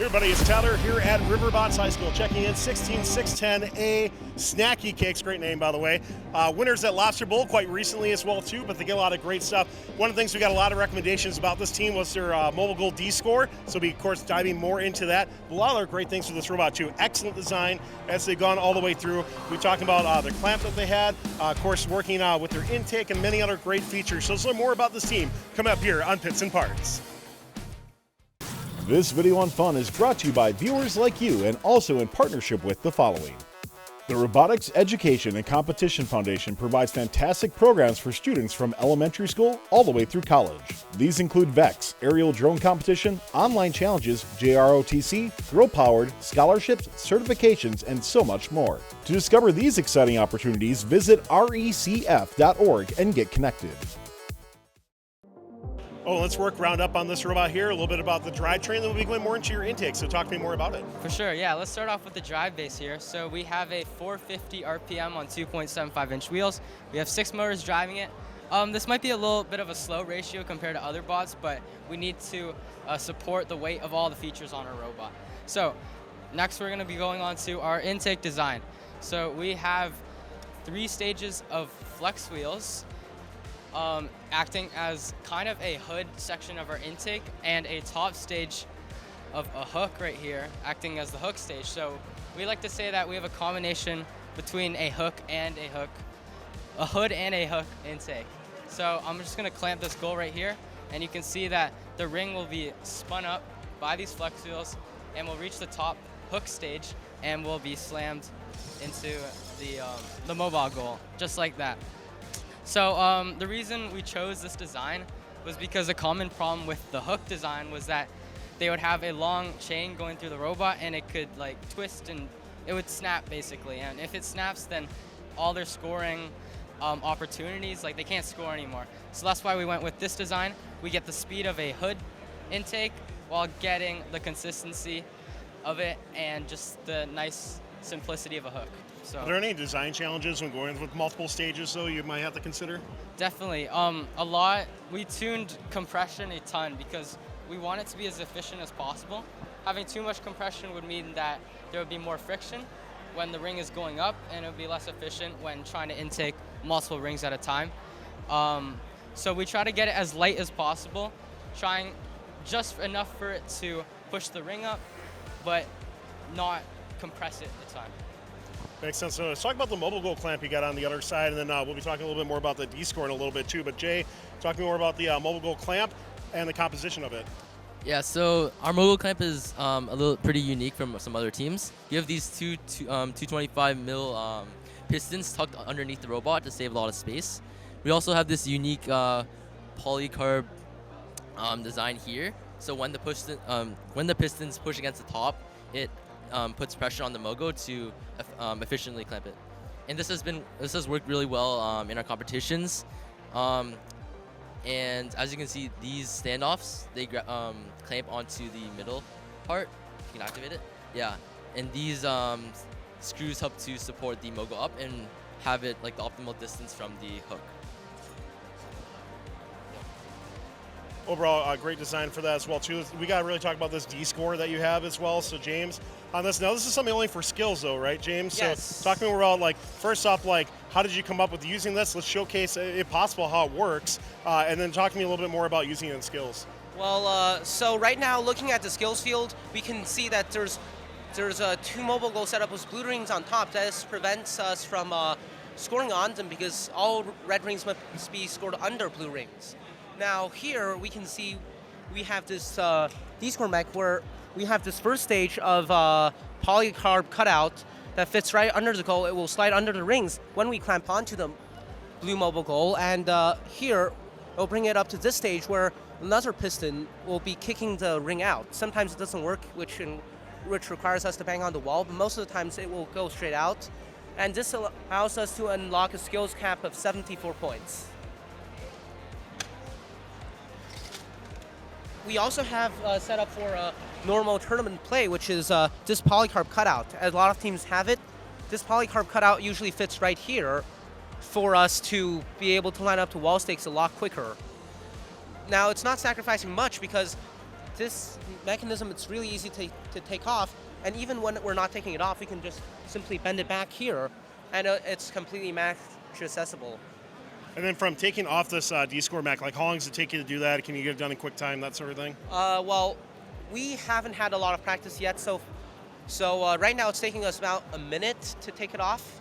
Hey everybody, it's Tyler here at Riverbots High School, checking in 16610A Snacky Cakes, great name by the way. Winners at Lobster Bowl quite recently as well too, but they get a lot of great stuff. One of the things we got a lot of recommendations about this team was their mobile goal D score, so we'll be of course diving more into that. A lot of other great things for this robot too. Excellent design as they've gone all the way through. We talked about the clamp that they had, of course working with their intake and many other great features. So let's learn more about this team coming up here on Pits and Parts. This video on fun is brought to you by viewers like you and also in partnership with the following. The Robotics Education and Competition Foundation provides fantastic programs for students from elementary school all the way through college. These include VEX, aerial drone competition, online challenges, JROTC, girl-powered, scholarships, certifications, and so much more. To discover these exciting opportunities, visit recf.org and get connected. Oh, let's work round up on this robot here, a little bit about the drivetrain, then we'll be going more into your intake, so talk to me more about it. For sure, yeah, let's start off with the drive base here. So we have a 450 RPM on 2.75-inch wheels. We have 6 motors driving it. This might be a little bit of a slow ratio compared to other bots, but we need to support the weight of all the features on our robot. So next we're gonna be going on to our intake design. So we have 3 stages of flex wheels, acting as kind of a hood section of our intake, and a top stage of a hook right here acting as the hook stage. So we like to say that we have a combination between a hood and a hook intake. So I'm just gonna clamp this goal right here, and you can see that the ring will be spun up by these flex wheels and will reach the top hook stage and will be slammed into the mobile goal, just like that. So the reason we chose this design was because a common problem with the hook design was that they would have a long chain going through the robot, and it could like twist and it would snap basically. And if it snaps, then all their scoring opportunities, like they can't score anymore. So that's why we went with this design. We get the speed of a hood intake while getting the consistency of it and just the nice simplicity of a hook. So, are there any design challenges when going with multiple stages though you might have to consider? Definitely. A lot. We tuned compression a ton because we want it to be as efficient as possible. Having too much compression would mean that there would be more friction when the ring is going up, and it would be less efficient when trying to intake multiple rings at a time. So we try to get it as light as possible, trying just enough for it to push the ring up, but not compress it a ton. Makes sense. So let's talk about the mobile goal clamp you got on the other side, and then we'll be talking a little bit more about the D-score in a little bit too. But Jay, talk to me more about the mobile goal clamp and the composition of it. Yeah, so our mobile clamp is pretty unique from some other teams. You have these 225 mil pistons tucked underneath the robot to save a lot of space. We also have this unique polycarb design here. So when the pistons push against the top, it puts pressure on the mogo to efficiently clamp it. And this has worked really well in our competitions. And as you can see, these standoffs, they clamp onto the middle part. You can activate it. Yeah, and these screws help to support the mogo up and have it like the optimal distance from the hook. Overall, great design for that as well too. We got to really talk about this D-score that you have as well. So James, on this, now this is something only for skills though, right James? Yes. So talk to me more about, like, first off, like, how did you come up with using this? Let's showcase, if possible, how it works, and then talk to me a little bit more about using it in skills. Well, so right now, looking at the skills field, we can see that there's 2 mobile goal setup with blue rings on top. This prevents us from scoring on them because all red rings must be scored under blue rings. Now here we can see we have this D-score mech where we have this first stage of polycarb cutout that fits right under the goal. It will slide under the rings when we clamp onto the blue mobile goal, and here we'll bring it up to this stage where another piston will be kicking the ring out. Sometimes it doesn't work, which requires us to bang on the wall, but most of the times it will go straight out. And this allows us to unlock a skills cap of 74 points. We also have set up for normal tournament play, which is this polycarb cutout. As a lot of teams have it, this polycarb cutout usually fits right here for us to be able to line up to wall stakes a lot quicker. Now, it's not sacrificing much because this mechanism, it's really easy to take off. And even when we're not taking it off, we can just simply bend it back here, and it's completely match accessible. And then from taking off this D-score mech, like how long does it take you to do that? Can you get it done in quick time, that sort of thing? Well, we haven't had a lot of practice yet, so right now it's taking us about a minute to take it off,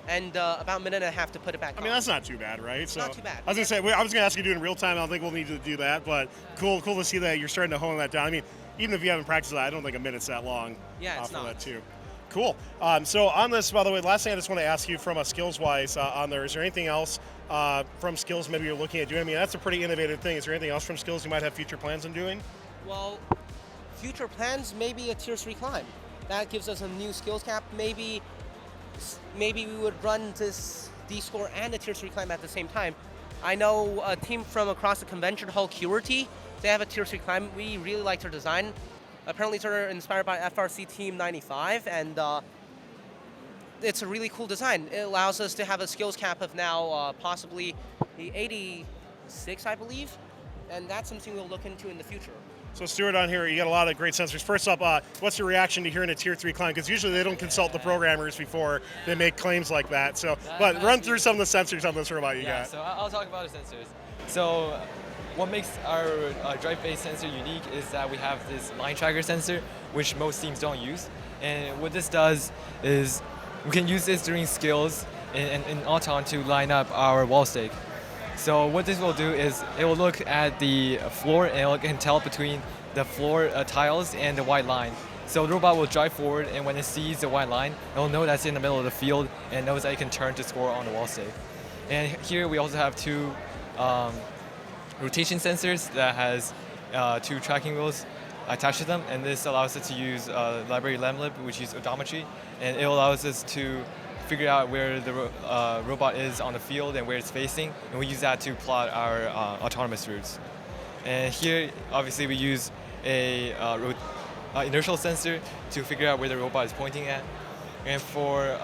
and about a minute and a half to put it back on. I mean, that's not too bad, right? So not too bad. I was going to ask you to do it in real time. I don't think we'll need to do that, but cool to see that you're starting to hone that down. I mean, even if you haven't practiced that, I don't think a minute's that long. Yeah, it's for not. that too. Cool. So on this, by the way, last thing I just want to ask you from a skills-wise on there, is there anything else from skills maybe you're looking at doing? I mean, that's a pretty innovative thing. Is there anything else from skills you might have future plans on doing? Well, future plans, maybe a tier 3 climb. That gives us a new skills cap. Maybe we would run this D-score and a tier 3 climb at the same time. I know a team from across the convention hall, Curity, they have a tier 3 climb. We really like their design. Apparently they're inspired by FRC Team 95, and it's a really cool design. It allows us to have a skills cap of now possibly the 86, I believe, and that's something we'll look into in the future. So Stuart, on here, you got a lot of great sensors. First up, what's your reaction to hearing a tier 3 climb? Because usually they don't consult the programmers before they make claims like that. So, but run through some of the sensors on this robot you got. So I'll talk about the sensors. So what makes our drive-based sensor unique is that we have this line tracker sensor, which most teams don't use. And what this does is we can use this during skills in Auton to line up our wall stake. So what this will do is it will look at the floor and it can tell between the floor tiles and the white line. So the robot will drive forward, and when it sees the white line, it will know that's in the middle of the field and knows that it can turn to score on the wall stake. And here we also have two rotation sensors that has 2 tracking wheels attached to them, and this allows us to use library lemlib, which is odometry, and it allows us to figure out where the robot is on the field and where it's facing, and we use that to plot our autonomous routes. And here, obviously, we use a inertial sensor to figure out where the robot is pointing at. And for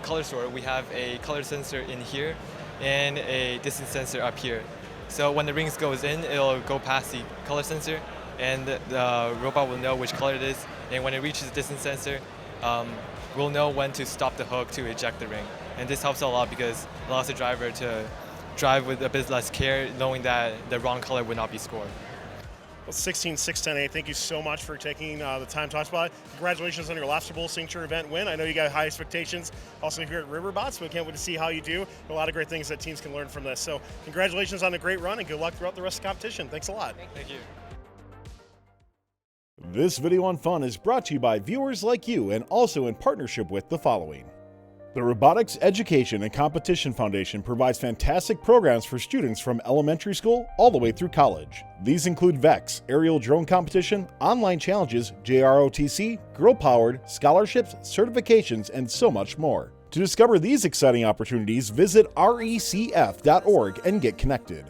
color sort, we have a color sensor in here and a distance sensor up here. So when the rings goes in, it'll go past the color sensor, and the robot will know which color it is. And when it reaches the distance sensor, we'll know when to stop the hook to eject the ring. And this helps a lot because it allows the driver to drive with a bit less care, knowing that the wrong color would not be scored. Well, 16610A, thank you so much for taking the time to talk about it. Congratulations on your Lobster Bowl signature event win. I know you got high expectations also here at Riverbots, but can't wait to see how you do. A lot of great things that teams can learn from this. So congratulations on a great run, and good luck throughout the rest of the competition. Thanks a lot. Thank you. This video on fun is brought to you by viewers like you and also in partnership with the following. The Robotics Education and Competition Foundation provides fantastic programs for students from elementary school all the way through college. These include VEX, aerial drone competition, online challenges, JROTC, girl-powered, scholarships, certifications, and so much more. To discover these exciting opportunities, visit recf.org and get connected.